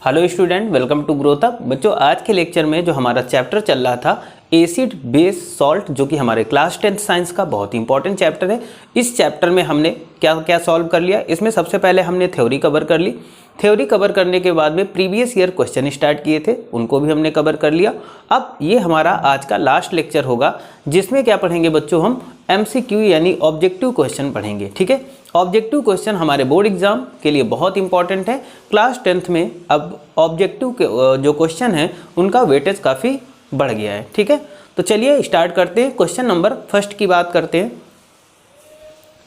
Hello student, welcome to growth up. बच्चों, आज के लेक्चर में जो हमारा चैप्टर चल रहा था एसिड बेस सॉल्ट, जो कि हमारे क्लास 10th साइंस का बहुत इंपॉर्टेंट चैप्टर है। इस चैप्टर में हमने क्या क्या सॉल्व कर लिया। इसमें सबसे पहले हमने थ्योरी कवर कर ली। थ्योरी कवर करने के बाद में प्रीवियस ईयर क्वेश्चन स्टार्ट किए थे, उनको भी हमने कवर कर लिया। अब ये हमारा आज का लास्ट लेक्चर होगा, जिसमें क्या पढ़ेंगे बच्चों, हम MCQ यानी ऑब्जेक्टिव क्वेश्चन पढ़ेंगे। ठीक है, ऑब्जेक्टिव क्वेश्चन हमारे बोर्ड एग्जाम के लिए बहुत इंपॉर्टेंट है। क्लास 10th में अब ऑब्जेक्टिव के जो क्वेश्चन हैं उनका वेटेज काफ़ी बढ़ गया है। ठीक है, तो चलिए स्टार्ट करते हैं। क्वेश्चन नंबर फर्स्ट की बात करते हैं।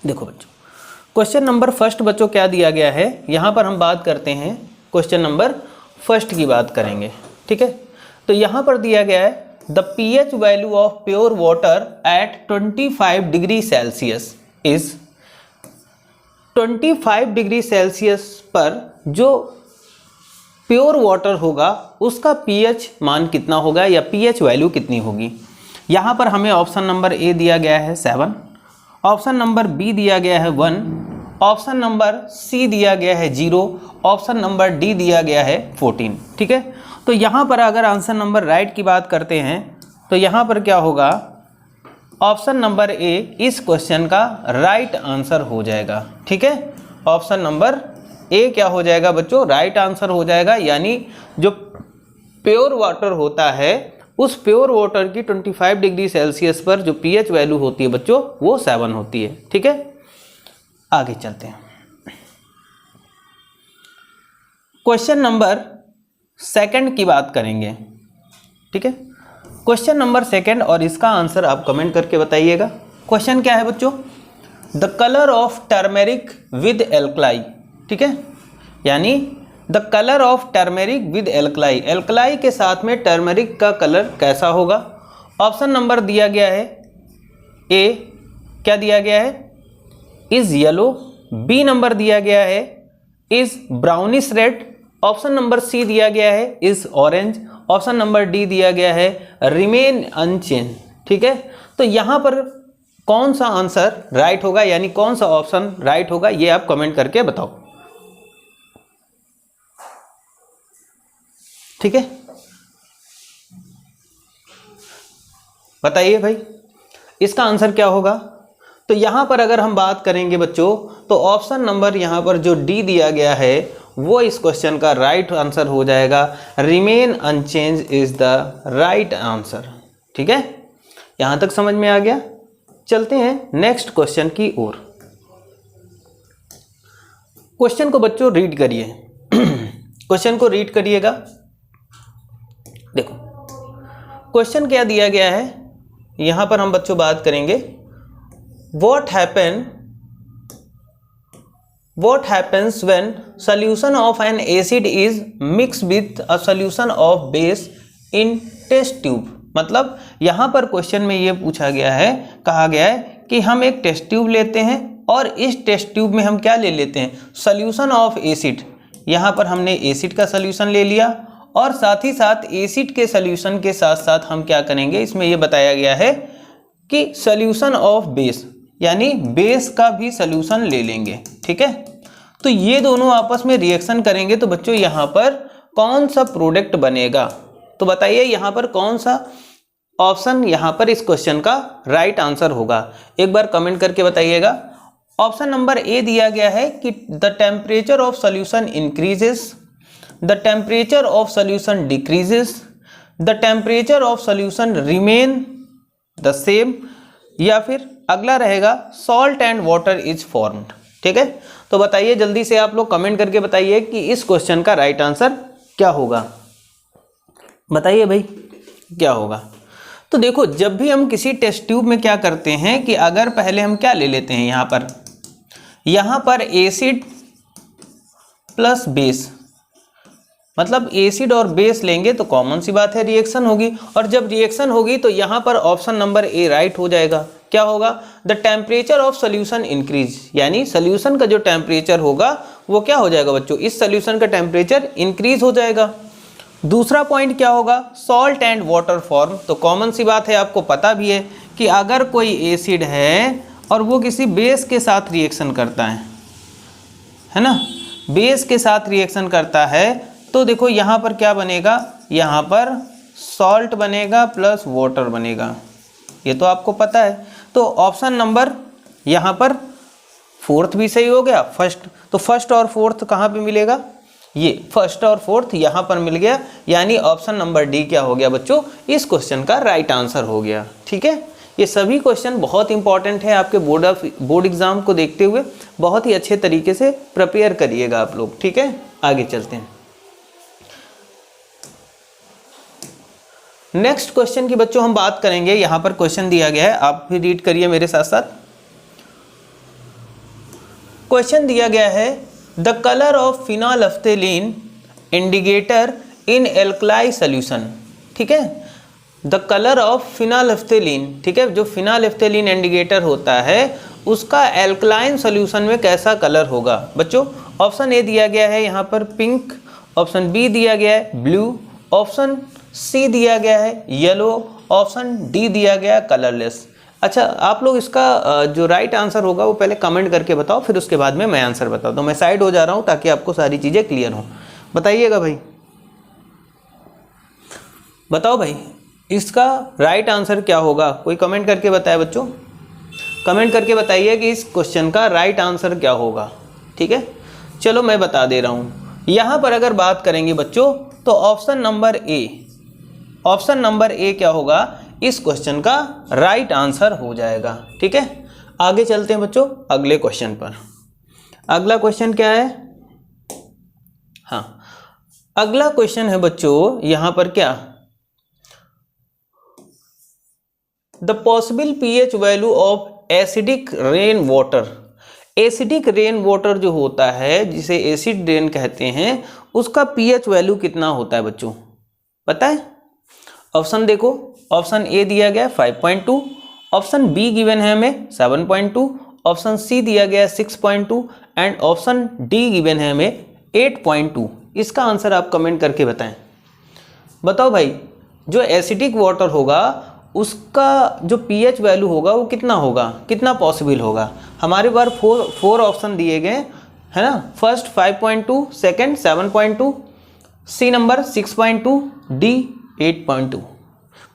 देखो बच्चों, क्वेश्चन नंबर फर्स्ट बच्चों क्या दिया गया है, यहाँ पर हम बात करते हैं क्वेश्चन नंबर फर्स्ट की बात करेंगे। ठीक है, तो यहाँ पर दिया गया है the pH value of pure water at 25 degree Celsius is 25 degree Celsius पर जो प्योर वाटर होगा उसका pH मान कितना होगा या pH वैल्यू कितनी होगी। यहाँ पर हमें ऑप्शन नंबर ए दिया गया है 7, ऑप्शन नंबर बी दिया गया है 1, ऑप्शन नंबर सी दिया गया है 0, ऑप्शन नंबर डी दिया गया है 14। ठीक है, तो यहाँ पर अगर आंसर नंबर राइट की बात करते हैं तो यहाँ पर क्या होगा, ऑप्शन नंबर ए इस क्वेश्चन का राइट आंसर हो जाएगा। ठीक है, ऑप्शन नंबर ए क्या हो जाएगा बच्चों, राइट आंसर हो जाएगा। यानी जो प्योर वाटर होता है उस प्योर वाटर की 25 डिग्री सेल्सियस पर जो pH वैल्यू होती है बच्चों वो 7 होती है। ठीक है, आगे चलते हैं। क्वेश्चन नंबर सेकंड की बात करेंगे। ठीक है, क्वेश्चन नंबर सेकंड, और इसका आंसर आप कमेंट करके बताइएगा। क्वेश्चन क्या है बच्चों, the colour of turmeric with alkali. ठीक है, यानी the colour of turmeric with alkali, alkali के साथ में टर्मेरिक का कलर कैसा होगा। ऑप्शन नंबर दिया गया है ए, क्या दिया गया है, इज येलो। बी नंबर दिया गया है is brownish red. Option number C दिया गया है is orange. Option number D दिया गया है रिमेन अनचेंज। ठीक है, तो यहाँ पर कौन सा आंसर राइट होगा, यानी कौन सा ऑप्शन राइट होगा, ये आप कमेंट करके बताओ। ठीक है, बताइए भाई इसका आंसर क्या होगा। तो यहां पर अगर हम बात करेंगे बच्चों तो ऑप्शन नंबर यहां पर जो डी दिया गया है वो इस क्वेश्चन का राइट आंसर हो जाएगा। Remain unchanged is the right answer. ठीक है, यहां तक समझ में आ गया। चलते हैं नेक्स्ट क्वेश्चन की ओर। क्वेश्चन को बच्चों रीड करिए। क्वेश्चन को रीड करिएगा। देखो क्वेश्चन क्या दिया गया है, यहां पर हम बच्चों बात करेंगे what happens when solution of an acid is mixed with a solution of base in test tube। मतलब यहां पर क्वेश्चन में ये पूछा गया है, कहा गया है कि हम एक टेस्ट ट्यूब लेते हैं और इस टेस्ट ट्यूब में हम क्या ले लेते हैं, सोल्यूशन ऑफ एसिड। यहां पर हमने एसिड का सोल्यूशन ले लिया और साथ ही साथ एसिड के सोल्यूशन के साथ साथ हम क्या करेंगे, इसमें यह बताया गया है कि सोल्यूशन ऑफ बेस, यानी बेस का भी सोल्यूशन ले लेंगे। ठीक है, तो ये दोनों आपस में रिएक्शन करेंगे तो बच्चों यहाँ पर कौन सा प्रोडक्ट बनेगा। तो बताइए यहाँ पर कौन सा ऑप्शन यहाँ पर इस क्वेश्चन का राइट आंसर होगा, एक बार कमेंट करके बताइएगा। ऑप्शन नंबर ए दिया गया है कि the temperature of solution increases, the temperature of solution decreases, the temperature of solution remain the same, या फिर अगला रहेगा salt and water is formed. ठीक है, तो बताइए जल्दी से आप लोग कमेंट करके बताइए कि इस क्वेश्चन का राइट आंसर क्या होगा। बताइए भाई क्या होगा। तो देखो जब भी हम किसी टेस्ट ट्यूब में क्या करते हैं कि अगर पहले हम क्या ले लेते हैं, यहाँ पर एसिड प्लस बेस, मतलब एसिड और बेस लेंगे तो कॉमन सी बात है रिएक्शन होगी, और जब रिएक्शन होगी तो यहाँ पर ऑप्शन नंबर ए राइट हो जाएगा। क्या होगा, the temperature of solution increase, यानी सोल्यूशन का जो टेम्परेचर होगा वो क्या हो जाएगा बच्चों, इस सोल्यूशन का टेम्परेचर इंक्रीज हो जाएगा। दूसरा पॉइंट क्या होगा, सॉल्ट एंड वाटर फॉर्म। तो कॉमन सी बात है, आपको पता भी है कि अगर कोई एसिड है और वो किसी बेस के साथ रिएक्शन करता है ना, बेस के साथ रिएक्शन करता है तो देखो यहाँ पर क्या बनेगा, यहाँ पर सॉल्ट बनेगा प्लस वाटर बनेगा, ये तो आपको पता है। तो ऑप्शन नंबर यहाँ पर फोर्थ भी सही हो गया, फर्स्ट, तो फर्स्ट और फोर्थ कहाँ पे मिलेगा, ये फर्स्ट और फोर्थ यहाँ पर मिल गया, यानी ऑप्शन नंबर डी क्या हो गया बच्चों, इस क्वेश्चन का राइट आंसर हो गया। ठीक है, ये सभी क्वेश्चन बहुत इंपॉर्टेंट है आपके बोर्ड एग्जाम को देखते हुए, बहुत ही अच्छे तरीके से प्रिपेयर करिएगा आप लोग। ठीक है, आगे चलते हैं। नेक्स्ट क्वेश्चन की बच्चों हम बात करेंगे। यहाँ पर क्वेश्चन दिया गया है, आप भी रीड करिए मेरे साथ साथ। क्वेश्चन दिया गया है, the colour of phenolphthalein indicator in alkali solution. ठीक है, द कलर ऑफ फिनोल्फ्थेलिन, ठीक है, जो फिनोल्फ्थेलिन इंडिकेटर होता है उसका एल्कलाइन सॉल्यूशन में कैसा कलर होगा बच्चों। ऑप्शन ए दिया गया है यहाँ पर पिंक, ऑप्शन बी दिया गया है ब्लू, ऑप्शन सी दिया गया है येलो, ऑप्शन डी दिया गया है कलरलेस। अच्छा, आप लोग इसका जो राइट आंसर होगा वो पहले कमेंट करके बताओ, फिर उसके बाद में मैं आंसर बताता हूँ। मैं साइड हो जा रहा हूँ ताकि आपको सारी चीज़ें क्लियर हों। बताइएगा भाई, बताओ भाई इसका राइट आंसर क्या होगा, कोई कमेंट करके बताए बच्चों, कमेंट करके बताइए कि इस क्वेश्चन का राइट आंसर क्या होगा। ठीक है, चलो मैं बता दे रहा हूँ। यहाँ पर अगर बात करेंगे बच्चों तो ऑप्शन नंबर ए, ऑप्शन नंबर ए क्या होगा, इस क्वेश्चन का राइट आंसर हो जाएगा। ठीक है, आगे चलते हैं बच्चों अगले क्वेश्चन पर। अगला क्वेश्चन क्या है, हाँ अगला क्वेश्चन है बच्चों यहाँ पर क्या, the possible pH value of acidic rain water. Acidic rain water जो होता है, जिसे एसिड रेन कहते हैं, उसका पीएच वैल्यू कितना होता है बच्चों, पता है। ऑप्शन देखो, ऑप्शन ए दिया गया 5.2, ऑप्शन बी गिवन है हमें 7.2, ऑप्शन सी दिया गया 6.2 एंड ऑप्शन डी गिवन है हमें 8.2। इसका आंसर आप कमेंट करके बताएं। बताओ भाई, जो एसिडिक वाटर होगा उसका जो पीएच वैल्यू होगा वो कितना होगा, कितना पॉसिबल होगा। हमारे पास फोर ऑप्शन दिए गए है ना, first 5.2, second 7.2, C number 6.2, D 8.2।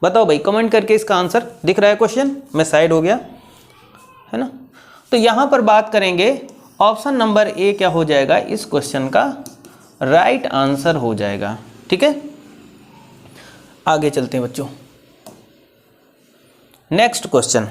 बताओ भाई कमेंट करके इसका आंसर। दिख रहा है क्वेश्चन, मैं साइड हो गया है ना। तो यहाँ पर बात करेंगे, ऑप्शन नंबर ए क्या हो जाएगा, इस क्वेश्चन का राइट आंसर हो जाएगा। ठीक है, आगे चलते हैं बच्चों। नेक्स्ट क्वेश्चन,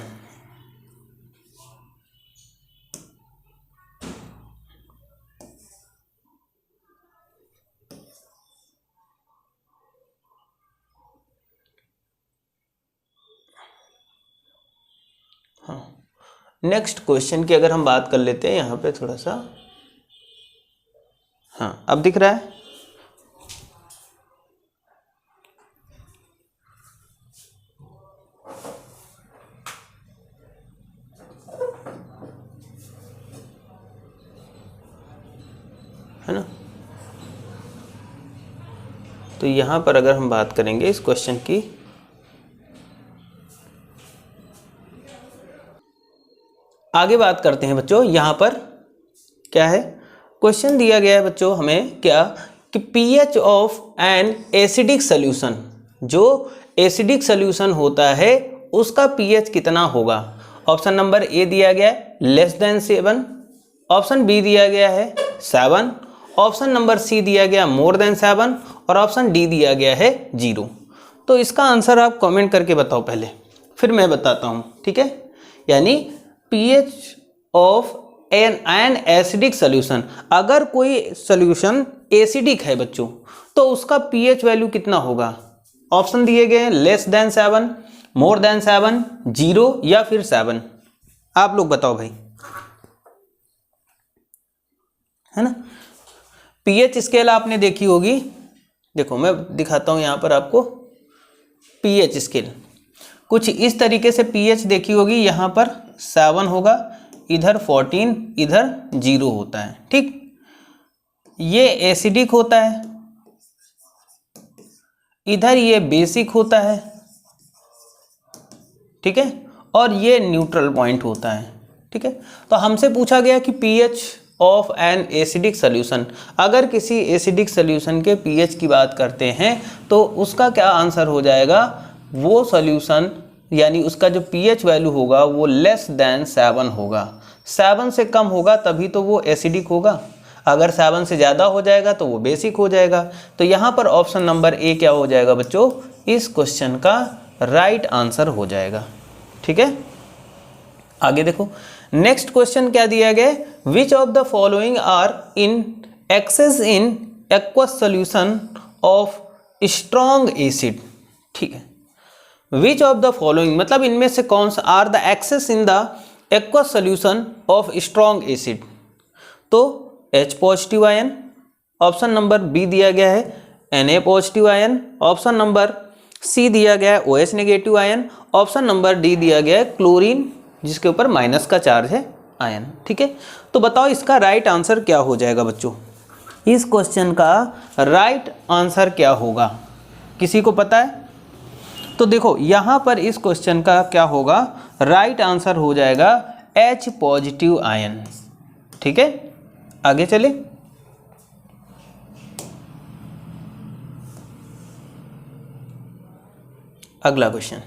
हाँ नेक्स्ट क्वेश्चन की अगर हम बात कर लेते हैं यहाँ पे थोड़ा सा, हाँ अब दिख रहा है ना। तो यहाँ पर अगर हम बात करेंगे इस क्वेश्चन की, आगे बात करते हैं बच्चों। यहाँ पर क्या है, क्वेश्चन दिया गया है बच्चों हमें क्या, कि pH of an acidic solution, जो एसिडिक सॉल्यूशन होता है उसका पीएच कितना होगा। ऑप्शन नंबर ए दिया गया है लेस देन 7, ऑप्शन बी दिया गया है 7, ऑप्शन नंबर सी दिया गया मोर देन 7 और ऑप्शन डी दिया गया है 0। तो इसका आंसर आप कमेंट करके बताओ पहले, फिर मैं बताता हूँ। ठीक है, यानी pH of an acidic solution, अगर कोई सॉल्यूशन एसिडिक है बच्चों तो उसका पीएच वैल्यू कितना होगा। ऑप्शन दिए गए हैं लेस देन 7, मोर देन 7, 0 या फिर 7। आप लोग बताओ भाई, है ना। पीएच स्केल आपने देखी होगी, देखो मैं दिखाता हूं यहां पर आपको पीएच स्केल। कुछ इस तरीके से पीएच देखी होगी, यहाँ पर 7 होगा, इधर 14, इधर 0 होता है। ठीक, ये एसिडिक होता है, इधर ये बेसिक होता है, ठीक है, और ये न्यूट्रल पॉइंट होता है। ठीक है, तो हमसे पूछा गया कि pH of an acidic solution, अगर किसी एसिडिक सोल्यूशन के पीएच की बात करते हैं तो उसका क्या आंसर हो जाएगा, वो सोल्यूशन यानी उसका जो पीएच वैल्यू होगा वो लेस देन 7 होगा। 7 से कम होगा तभी तो वो एसिडिक होगा, अगर 7 से ज़्यादा हो जाएगा तो वो बेसिक हो जाएगा। तो यहाँ पर ऑप्शन नंबर ए क्या हो जाएगा बच्चों, इस क्वेश्चन का राइट आंसर हो जाएगा। ठीक है, आगे देखो नेक्स्ट क्वेश्चन क्या दिया गया, which of the following are in excess in aqueous solution of strong acid. ठीक है, विच ऑफ द फॉलोइंग मतलब इनमें से कौन सा are the excess in the aqueous solution of strong acid, तो H positive ion, option number B दिया गया है Na positive ion, option number C दिया गया है OH negative ion, option number D दिया गया है क्लोरीन जिसके ऊपर माइनस का चार्ज है आयन। ठीक है, तो बताओ इसका राइट आंसर क्या हो जाएगा बच्चों, इस क्वेश्चन का राइट आंसर क्या होगा, किसी को पता है? तो देखो यहाँ पर इस क्वेश्चन का क्या होगा, राइट आंसर हो जाएगा H पॉजिटिव आयन। ठीक है, आगे चले, अगला क्वेश्चन।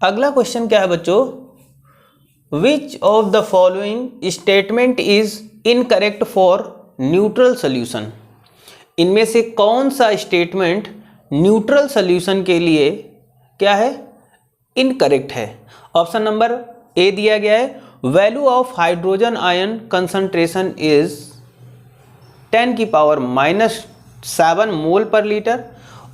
अगला क्वेश्चन क्या है बच्चों, विच of the following statement is incorrect for neutral solution, इनमें से कौन सा स्टेटमेंट न्यूट्रल सोल्यूशन के लिए क्या है, इनकरेक्ट है। ऑप्शन नंबर ए दिया गया है value of hydrogen ion concentration is 10⁻⁻7 मोल पर लीटर।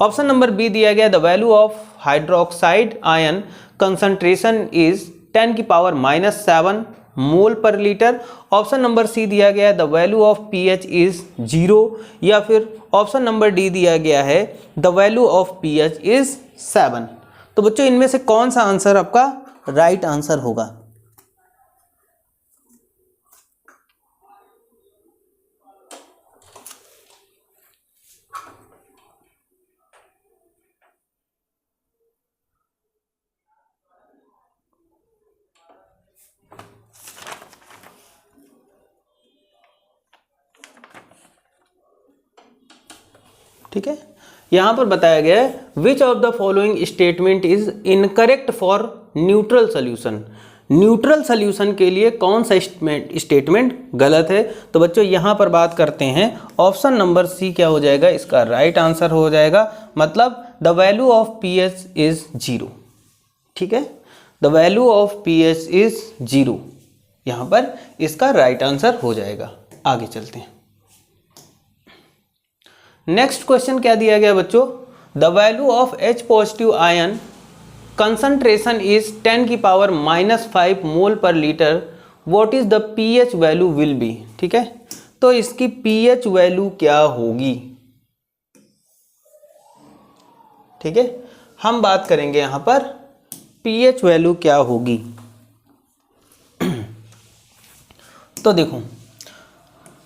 ऑप्शन नंबर बी दिया गया the value of hydroxide ion concentration is 10⁻⁻7 मोल पर लीटर। ऑप्शन नंबर सी दिया गया है the value of pH is 0, या फिर ऑप्शन नंबर डी दिया गया है the value of pH is 7। तो बच्चों इनमें से कौन सा आंसर आपका राइट आंसर होगा? ठीक है, यहाँ पर बताया गया है विच of the following statement is incorrect for neutral solution, neutral solution के लिए कौन सा स्टेटमेंट गलत है। तो बच्चों यहाँ पर बात करते हैं, ऑप्शन नंबर सी क्या हो जाएगा, इसका राइट आंसर हो जाएगा, मतलब the value of pH is 0। ठीक है, the value of pH is 0, यहाँ पर इसका राइट आंसर हो जाएगा। आगे चलते हैं, नेक्स्ट क्वेश्चन क्या दिया गया बच्चों, the value of H positive ion concentration is 10⁻⁻5 मोल पर litre, what is the pH value will be. ठीक है, तो इसकी पीएच वैल्यू क्या होगी। ठीक है, हम बात करेंगे यहां पर पीएच वैल्यू क्या होगी। तो देखो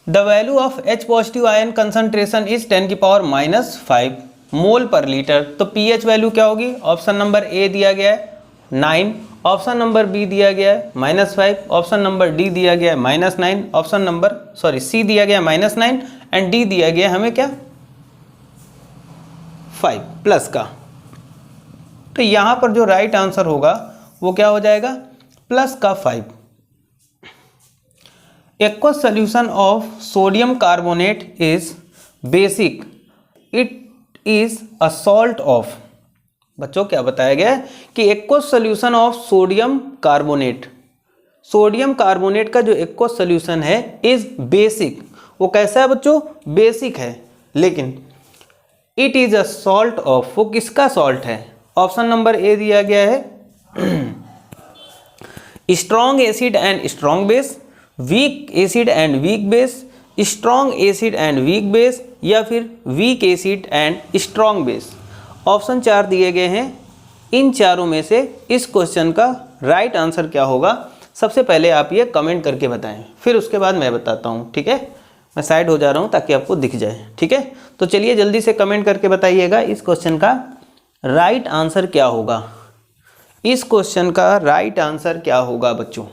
the value of H positive ion concentration is 10⁻⁻5 मोल पर लीटर, तो पीएच वैल्यू क्या होगी। ऑप्शन नंबर ए दिया गया है 9, ऑप्शन नंबर बी दिया गया है -5, ऑप्शन नंबर डी दिया गया है -9, ऑप्शन नंबर सी दिया गया है -9 एंड डी दिया गया हमें क्या 5 प्लस का। तो यहाँ पर जो राइट आंसर होगा वो क्या हो जाएगा, प्लस का 5। Aqueous solution of sodium carbonate is basic, it is a salt of। बच्चों क्या बताया गया है कि aqueous solution of sodium carbonate, sodium carbonate का जो aqueous solution है is basic, वो कैसा है बच्चों, बेसिक है, लेकिन it is a salt of, वो किसका सॉल्ट है। ऑप्शन नंबर ए दिया गया है strong acid and strong base, weak acid and weak base, strong acid and weak base, या फिर weak acid and strong base. Option 4 दिए गए हैं, इन चारों में से इस क्वेश्चन का राइट आंसर क्या होगा, सबसे पहले आप ये कमेंट करके बताएं, फिर उसके बाद मैं बताता हूँ। ठीक है, मैं साइड हो जा रहा हूँ ताकि आपको दिख जाए। ठीक है, तो चलिए जल्दी से कमेंट करके बताइएगा इस क्वेश्चन का राइट आंसर क्या होगा, इस क्वेश्चन का राइट आंसर क्या होगा बच्चों।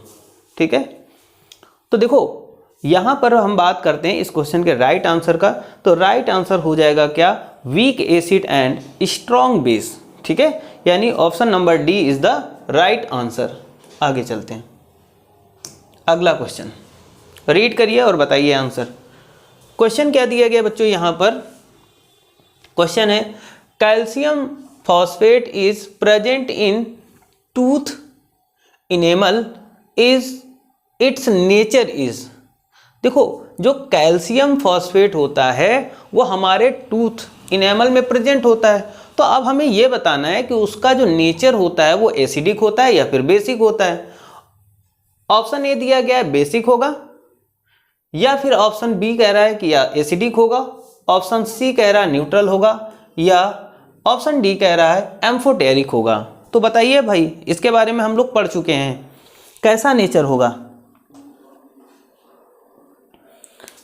ठीक है, तो देखो यहाँ पर हम बात करते हैं इस क्वेश्चन के राइट आंसर का, तो राइट आंसर हो जाएगा क्या, weak acid and strong base. ठीक है, यानी option number D is the right answer. आगे चलते हैं, अगला क्वेश्चन रीड करिए और बताइए आंसर। क्वेश्चन क्या दिया गया बच्चों यहाँ पर, क्वेश्चन है calcium phosphate is present in tooth enamel is it's nature is. देखो जो कैल्शियम फॉस्फेट होता है वो हमारे टूथ इनेमल में प्रेजेंट होता है, तो अब हमें ये बताना है कि उसका जो नेचर होता है वो एसिडिक होता है या फिर बेसिक होता है। ऑप्शन ए दिया गया है बेसिक होगा, या फिर ऑप्शन बी कह रहा है कि या एसिडिक होगा, ऑप्शन सी कह रहा है न्यूट्रल होगा, या ऑप्शन डी कह रहा है एम्फोटेरिक होगा। तो बताइए भाई, इसके बारे में हम लोग पढ़ चुके हैं, कैसा नेचर होगा,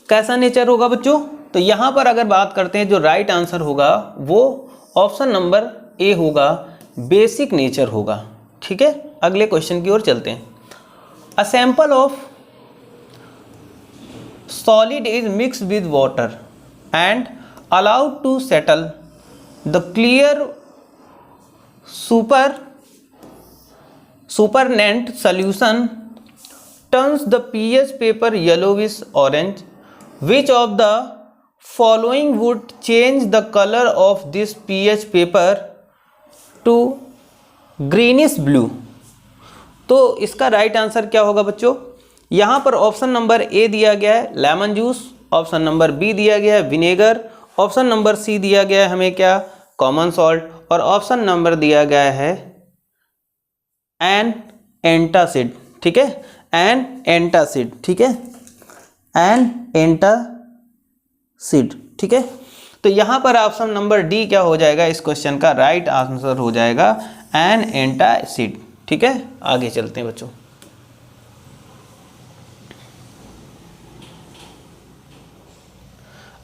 कैसा नेचर होगा बच्चों। तो यहाँ पर अगर बात करते हैं जो राइट आंसर होगा वो ऑप्शन नंबर ए होगा, बेसिक नेचर होगा। ठीक है, अगले क्वेश्चन की ओर चलते हैं। A sample of solid is mix with water and allowed to settle the clear supernatant solution turns the pH paper yellowish orange. Which of the following would change the color of this pH paper to greenish blue? तो इसका right answer क्या होगा बच्चों, यहाँ पर option number A दिया गया है lemon juice, option number B दिया गया है विनेगर, ऑप्शन नंबर सी दिया गया है हमें क्या, कॉमन सॉल्ट, और ऑप्शन नंबर दिया गया है एन एंटासिड। ठीक है, एन एंटासिड, ठीक है, एन एंटासिड। ठीक है, तो यहाँ पर ऑप्शन नंबर डी क्या हो जाएगा, इस क्वेश्चन का राइट आंसर हो जाएगा एन एंटासिड। ठीक है, आगे चलते हैं बच्चों।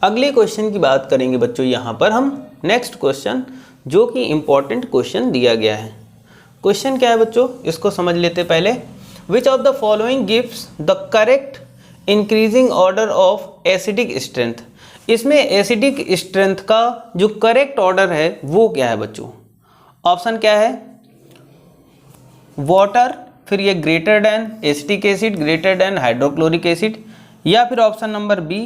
अगले क्वेश्चन की बात करेंगे बच्चों यहाँ पर हम, नेक्स्ट क्वेश्चन जो कि इंपॉर्टेंट क्वेश्चन दिया गया है। क्वेश्चन क्या है बच्चों, इसको समझ लेते पहले। विच of the following gives the correct increasing order of acidic strength. इसमें एसिडिक स्ट्रेंथ का जो करेक्ट ऑर्डर है वो क्या है बच्चों, ऑप्शन क्या है, वाटर, फिर ये greater than acetic acid, greater than hydrochloric acid, या फिर option number B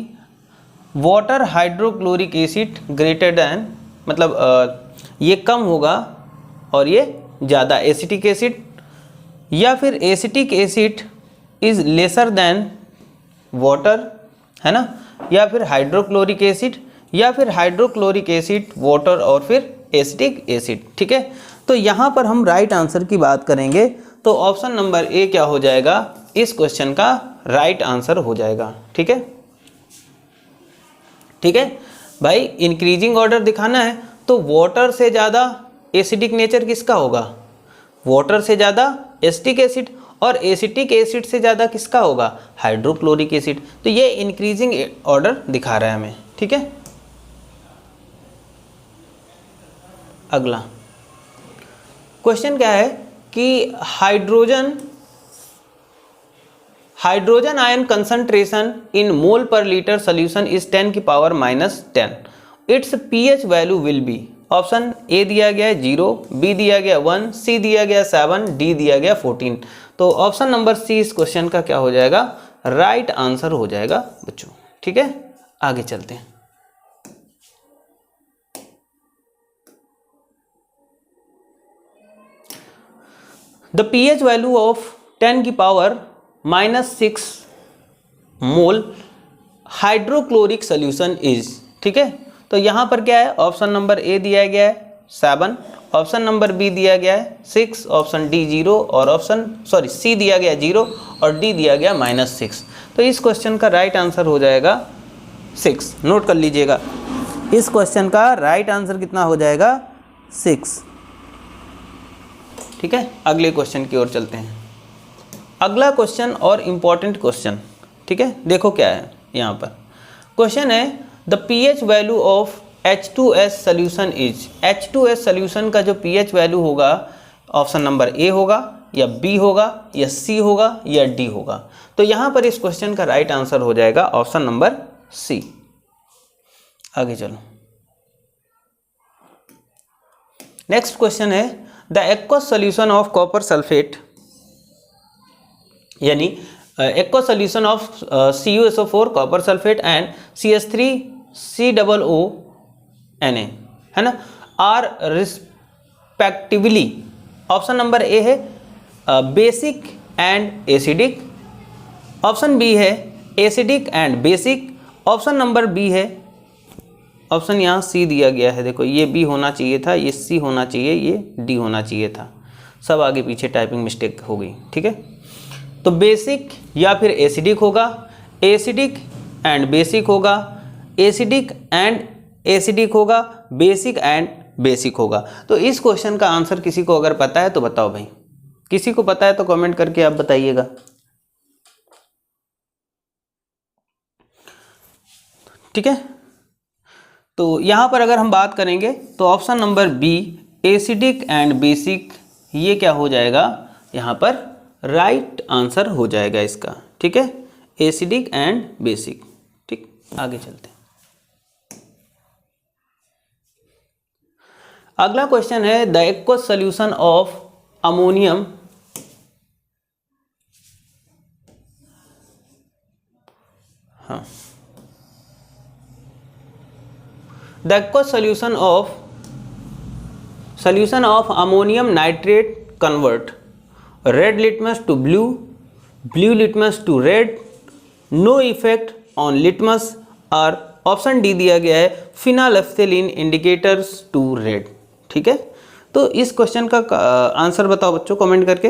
water hydrochloric acid greater than, मतलब ये कम होगा और ये ज़्यादा एसिटिक एसिड, या फिर acetic acid is lesser than water, है ना, या फिर हाइड्रोक्लोरिक एसिड, या फिर हाइड्रोक्लोरिक एसिड वाटर और फिर एसिटिक एसिड। ठीक है, तो यहाँ पर हम राइट आंसर की बात करेंगे तो ऑप्शन नंबर ए क्या हो जाएगा, इस क्वेश्चन का राइट आंसर हो जाएगा। ठीक है, ठीक है भाई, इंक्रीजिंग ऑर्डर दिखाना है तो वाटर से ज़्यादा एसिडिक नेचर किसका होगा, वाटर से ज़्यादा एसिटिक एसिड, और एसिटिक एसिड से ज़्यादा किसका होगा, हाइड्रोक्लोरिक एसिड। तो ये इंक्रीजिंग ऑर्डर दिखा रहा है हमें। ठीक है, अगला क्वेश्चन क्या है कि हाइड्रोजन आयन कंसंट्रेशन इन मोल पर लीटर सोल्यूशन इज 10 की power -10, it's pH value will be. Option A दिया गया है 0, बी दिया गया 1, सी दिया गया 7, डी दिया गया 14। तो ऑप्शन नंबर सी इस क्वेश्चन का क्या हो जाएगा, राइट आंसर हो जाएगा बच्चों। ठीक है, आगे चलते हैं। द पीएच वैल्यू ऑफ 10 की power -6 mole hydrochloric solution is. ठीक है, तो यहाँ पर क्या है, ऑप्शन नंबर ए दिया गया है 7, ऑप्शन नंबर बी दिया गया है 6, ऑप्शन डी 0 और सी दिया गया 0 और डी दिया गया -6। तो इस क्वेश्चन का राइट आंसर हो जाएगा 6। नोट कर लीजिएगा, इस क्वेश्चन का राइट आंसर कितना हो जाएगा, 6। ठीक है, अगले क्वेश्चन की ओर चलते हैं। अगला क्वेश्चन और इम्पॉर्टेंट क्वेश्चन। ठीक है, देखो क्या है यहाँ पर, क्वेश्चन है the pH value of H2S solution is. H2S solution का जो पीएच वैल्यू होगा ऑप्शन नंबर ए होगा, या बी होगा या सी होगा या डी होगा। तो यहाँ पर इस क्वेश्चन का राइट आंसर हो जाएगा ऑप्शन नंबर सी। आगे चलो, नेक्स्ट क्वेश्चन है the aqueous solution of copper sulphate, यानी aqueous solution of CuSO4 copper sulphate and CH3COO है ना, are respectively. Option number A है basic and acidic, option B है acidic and basic, option number B है, option यहाँ C दिया गया है, देखो ये बी होना चाहिए था, ये सी होना चाहिए, ये डी होना चाहिए था, सब आगे पीछे टाइपिंग मिस्टेक हो गई। ठीक है, तो बेसिक या फिर एसिडिक होगा, एसिडिक एंड बेसिक होगा, एसिडिक एंड एसिडिक होगा, बेसिक एंड बेसिक होगा। तो इस क्वेश्चन का आंसर किसी को अगर पता है तो बताओ भाई, किसी को पता है तो कमेंट करके आप बताइएगा। ठीक है, तो यहाँ पर अगर हम बात करेंगे तो option number B acidic and basic, ये क्या हो जाएगा, यहाँ पर राइट आंसर हो जाएगा इसका। ठीक है, एसिडिक एंड बेसिक। ठीक, आगे चलते हैं। अगला क्वेश्चन है the aqueous solution of ammonium the aqueous solution of ammonium nitrate convert red litmus to blue, blue litmus to red, no effect on litmus, और ऑप्शन डी दिया गया है फिनाल्फ्थेलिन इंडिकेटर्स टू रेड। ठीक है, तो इस क्वेश्चन का आंसर बताओ बच्चों कमेंट करके।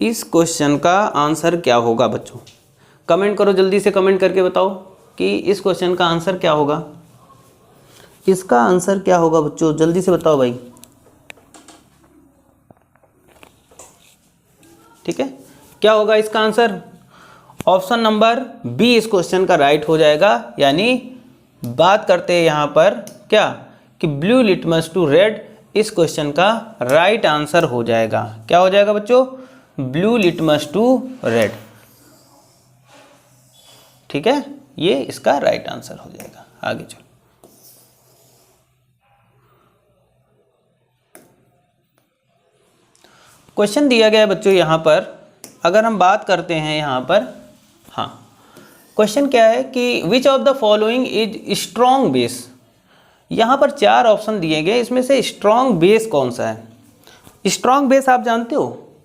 इस क्वेश्चन का आंसर क्या होगा बच्चों, कमेंट करो, जल्दी से कमेंट करके बताओ कि इस क्वेश्चन का आंसर क्या होगा। इसका आंसर क्या होगा बच्चों, जल्दी से बताओ भाई। ठीक है, क्या होगा इसका आंसर, ऑप्शन नंबर बी इस क्वेश्चन का राइट हो जाएगा। यानी बात करते हैं यहाँ पर क्या कि ब्लू लिटमस टू रेड, इस क्वेश्चन का राइट आंसर हो जाएगा। क्या हो जाएगा बच्चों, ब्लू लिटमस टू रेड। ठीक है, ये इसका राइट आंसर हो जाएगा। आगे चलो, क्वेश्चन दिया गया है बच्चों यहाँ पर, अगर हम बात करते हैं यहाँ पर, हाँ क्वेश्चन क्या है कि विच of the following is strong base. यहाँ पर 4 ऑप्शन दिए गए, इसमें से स्ट्रॉन्ग बेस कौन सा है। स्ट्रॉन्ग बेस आप जानते हो,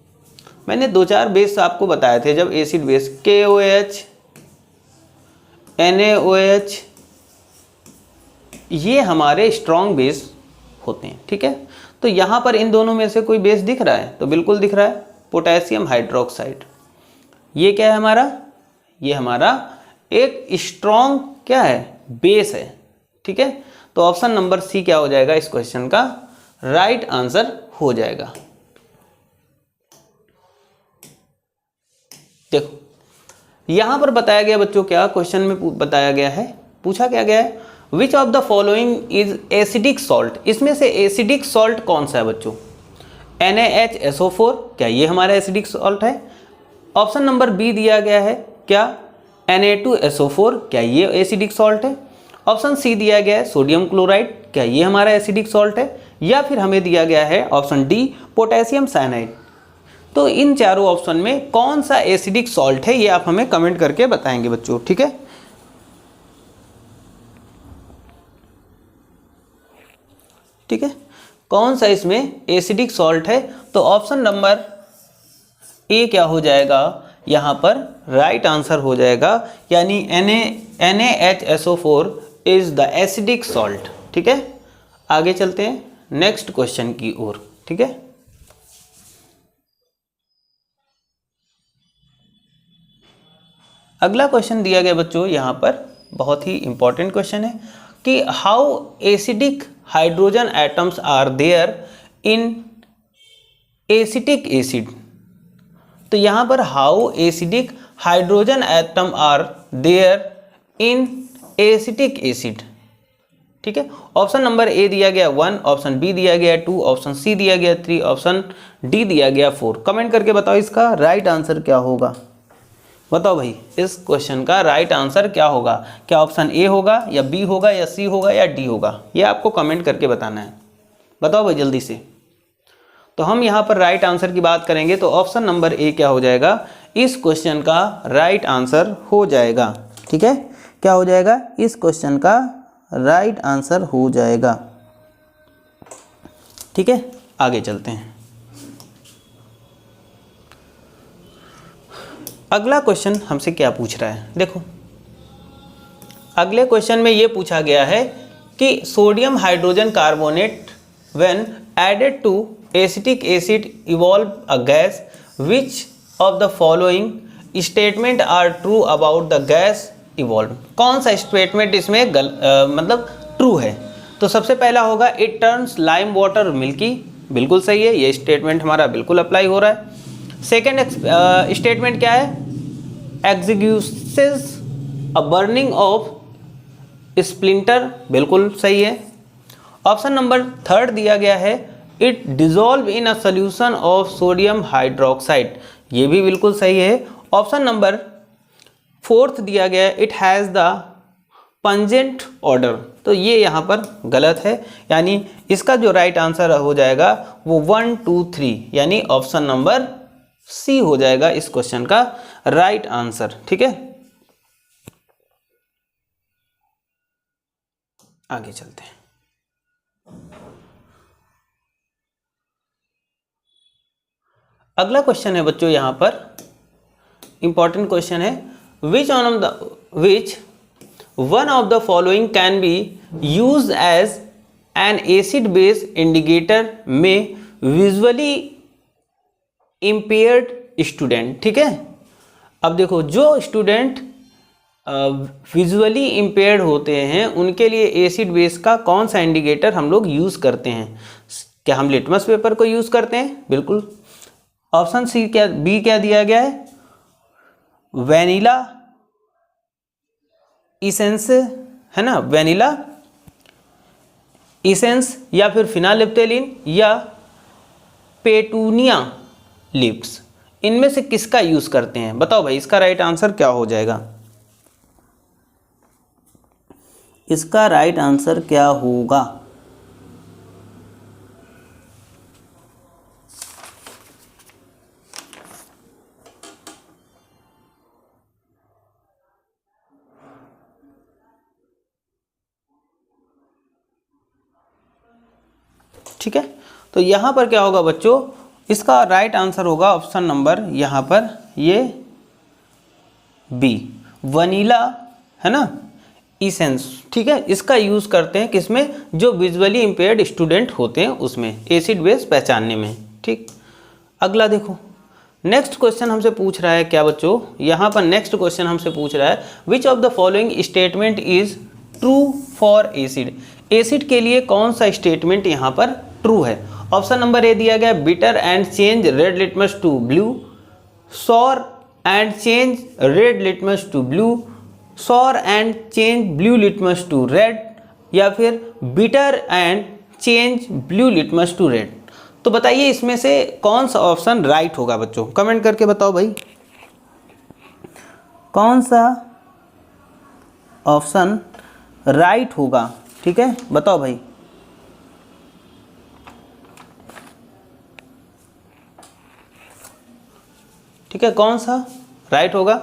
मैंने 2-4 बेस आपको बताए थे जब एसिड बेस, KOH, NaOH, ये हमारे स्ट्रॉन्ग बेस होते हैं। ठीक है, तो यहाँ पर इन दोनों में से कोई बेस दिख रहा है, तो बिल्कुल दिख रहा है, पोटेशियम हाइड्रोक्साइड। ये क्या है हमारा, ये हमारा एक स्ट्रॉन्ग क्या है, बेस है। ठीक है, तो ऑप्शन नंबर सी क्या हो जाएगा, इस क्वेश्चन का राइट आंसर हो जाएगा। देखो यहां पर बताया गया बच्चों, क्या क्वेश्चन में बताया गया है, पूछा क्या गया है, विच of the following is acidic salt. इसमें से एसिडिक सॉल्ट कौन सा है बच्चों, NaHSO4, क्या ये हमारा एसिडिक सॉल्ट है। ऑप्शन नंबर बी दिया गया है क्या Na2SO4, क्या ये एसिडिक सॉल्ट है। ऑप्शन सी दिया गया है सोडियम क्लोराइड, क्या ये हमारा एसिडिक सॉल्ट है। या फिर हमें दिया गया है ऑप्शन डी पोटेशियम साइनाइड। तो इन चारों ऑप्शन में कौन सा एसिडिक सॉल्ट है, ये आप हमें कमेंट करके बताएंगे बच्चों। ठीक है, ठीक है, कौन सा इसमें एसिडिक सॉल्ट है, तो ऑप्शन नंबर ए क्या हो जाएगा, यहाँ पर राइट आंसर हो जाएगा। यानी NaHSO4 is the acidic salt. ठीक है, आगे चलते हैं नेक्स्ट क्वेश्चन की ओर। ठीक है, अगला क्वेश्चन दिया गया बच्चों, यहाँ पर बहुत ही इंपॉर्टेंट क्वेश्चन है कि how acidic hydrogen atoms are there in acetic acid. तो यहाँ पर how acidic hydrogen atom are there in acetic acid, ठीक है। ऑप्शन नंबर ए दिया गया 1, ऑप्शन बी दिया गया 2, ऑप्शन सी दिया गया 3, ऑप्शन डी दिया गया 4। कमेंट करके बताओ इसका राइट आंसर क्या होगा। बताओ भाई इस क्वेश्चन का राइट आंसर क्या होगा। क्या ऑप्शन ए होगा या बी होगा या सी होगा या डी होगा, ये आपको कमेंट करके बताना है। बताओ भाई जल्दी से। तो हम यहाँ पर राइट आंसर की बात करेंगे तो ऑप्शन नंबर ए क्या हो जाएगा, इस क्वेश्चन का राइट आंसर हो जाएगा। ठीक है, क्या हो जाएगा, इस क्वेश्चन का राइट आंसर हो जाएगा। ठीक है, आगे चलते हैं। अगला क्वेश्चन हमसे क्या पूछ रहा है, देखो अगले क्वेश्चन में ये पूछा गया है कि sodium hydrogen carbonate when added to acetic acid evolve a gas, which of the following statement are true about the gas evolve. कौन सा स्टेटमेंट इसमें मतलब ट्रू है। तो सबसे पहला होगा it turns lime water milky, बिल्कुल सही है, ये स्टेटमेंट हमारा बिल्कुल अप्लाई हो रहा है। सेकेंड स्टेटमेंट क्या है, excuses a burning of splinter, बिल्कुल सही है। ऑप्शन नंबर थर्ड दिया गया है it dissolve in a solution of sodium hydroxide, ये भी बिल्कुल सही है। ऑप्शन नंबर फोर्थ दिया गया है it has the pungent order, तो ये यहाँ पर गलत है, यानी इसका जो राइट आंसर हो जाएगा वो 1, 2, 3 यानी ऑप्शन नंबर सी हो जाएगा इस क्वेश्चन का राइट आंसर। ठीक है, आगे चलते हैं। अगला क्वेश्चन है बच्चों, यहाँ पर इंपॉर्टेंट क्वेश्चन है, which one of the following can be use as an acid base indicator में विजुअली इम्पेयर्ड स्टूडेंट। ठीक है, अब देखो जो स्टूडेंट विजुअली इम्पेयर्ड होते हैं उनके लिए एसिड बेस का कौन सा इंडिकेटर हम लोग यूज़ करते हैं। क्या हम लिटमस पेपर को यूज़ करते हैं, बिल्कुल। ऑप्शन सी क्या, बी क्या दिया गया है, वैनिला इसेंस है ना, वैनिला इसेंस, या फिर फिनालिप्टेलिन या पेटूनिया लिप्स, इनमें से किसका यूज करते हैं। बताओ भाई इसका राइट आंसर क्या हो जाएगा, इसका राइट आंसर क्या होगा। ठीक है, तो यहां पर क्या होगा बच्चों, इसका राइट आंसर होगा ऑप्शन नंबर यहाँ पर ये बी, वनीला है ना इसेंस। ठीक है, इसका यूज़ करते हैं किसमें, जो विजुअली इम्पेयर्ड स्टूडेंट होते हैं उसमें एसिड बेस पहचानने में। ठीक, अगला देखो नेक्स्ट क्वेश्चन हमसे पूछ रहा है क्या बच्चों, यहाँ पर नेक्स्ट क्वेश्चन हमसे पूछ रहा है विच of the following statement is true for acid. Acid के लिए कौन सा स्टेटमेंट यहाँ पर ट्रू है। ऑप्शन नंबर ए दिया गया bitter and change red litmus to blue, sour and change red litmus to blue, sour and change blue litmus to red, या फिर bitter and change blue litmus to red. तो बताइए इसमें से कौन सा ऑप्शन राइट होगा बच्चों, कमेंट करके बताओ भाई कौन सा ऑप्शन राइट होगा। ठीक है, बताओ भाई। ठीक है, कौन सा राइट होगा।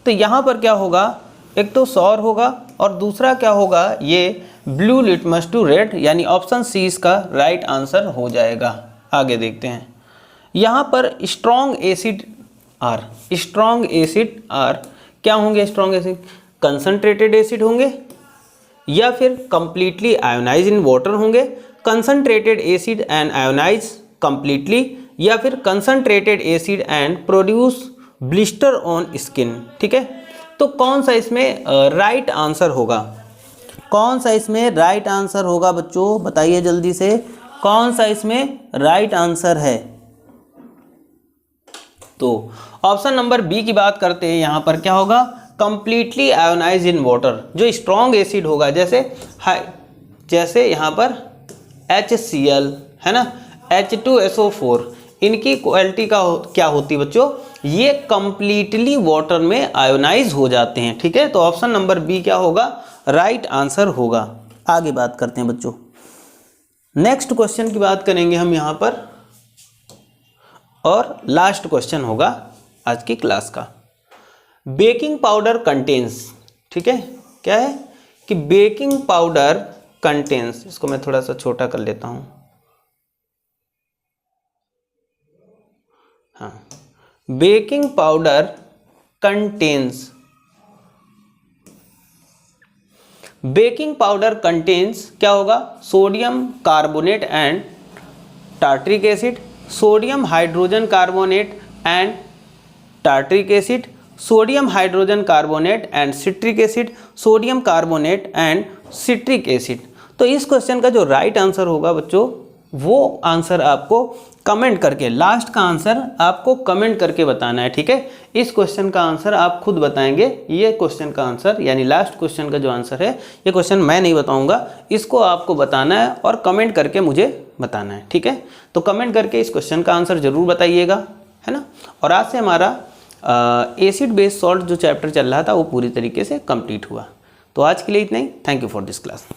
तो यहाँ पर क्या होगा, एक तो सौर होगा और दूसरा क्या होगा, ये ब्लू लिटमस टू रेड, यानी ऑप्शन सी इसका राइट आंसर हो जाएगा। आगे देखते हैं, यहाँ पर strong acid are, strong acid are क्या होंगे, स्ट्रॉन्ग एसिड कंसंट्रेटेड एसिड होंगे या फिर कंप्लीटली आयोनाइज इन वाटर होंगे, concentrated acid and ionize completely, या फिर concentrated acid and produce blister on skin. ठीक है, तो कौन सा इसमें राइट आंसर होगा, कौन सा इसमें राइट आंसर होगा बच्चों, बताइए जल्दी से कौन सा इसमें राइट आंसर है। तो ऑप्शन नंबर बी की बात करते हैं, यहाँ पर क्या होगा, कंप्लीटली आयोनाइज इन वाटर। जो स्ट्रॉन्ग एसिड होगा, जैसे जैसे यहाँ पर HCl है ना, H2SO4, इनकी क्वालिटी क्या होती है बच्चों, ये कंप्लीटली वाटर में आयोनाइज हो जाते हैं। ठीक है, तो ऑप्शन नंबर बी क्या होगा, राइट आंसर होगा। आगे बात करते हैं बच्चों, नेक्स्ट क्वेश्चन की बात करेंगे हम यहाँ पर, और लास्ट क्वेश्चन होगा आज की क्लास का। बेकिंग पाउडर कंटेन्स, ठीक है, क्या है कि बेकिंग पाउडर कंटेन्स, इसको मैं थोड़ा सा छोटा कर लेता हूं, हाँ, baking powder contains, baking powder contains क्या होगा, sodium carbonate and tartaric acid, sodium hydrogen carbonate and tartaric acid, sodium hydrogen carbonate and citric acid, sodium carbonate and citric acid. तो इस क्वेश्चन का जो राइट आंसर होगा बच्चों, वो answer आपको कमेंट करके, लास्ट का आंसर आपको कमेंट करके बताना है। ठीक है, इस क्वेश्चन का आंसर आप खुद बताएंगे। ये क्वेश्चन का आंसर यानी लास्ट क्वेश्चन का जो आंसर है, ये क्वेश्चन मैं नहीं बताऊंगा, इसको आपको बताना है और कमेंट करके मुझे बताना है। ठीक है, तो कमेंट करके इस क्वेश्चन का आंसर जरूर बताइएगा, है ना। और आज से हमारा एसिड बेस सॉल्ट जो चैप्टर चल रहा था वो पूरी तरीके से कंप्लीट हुआ। तो आज के लिए इतना ही। Thank you for this class.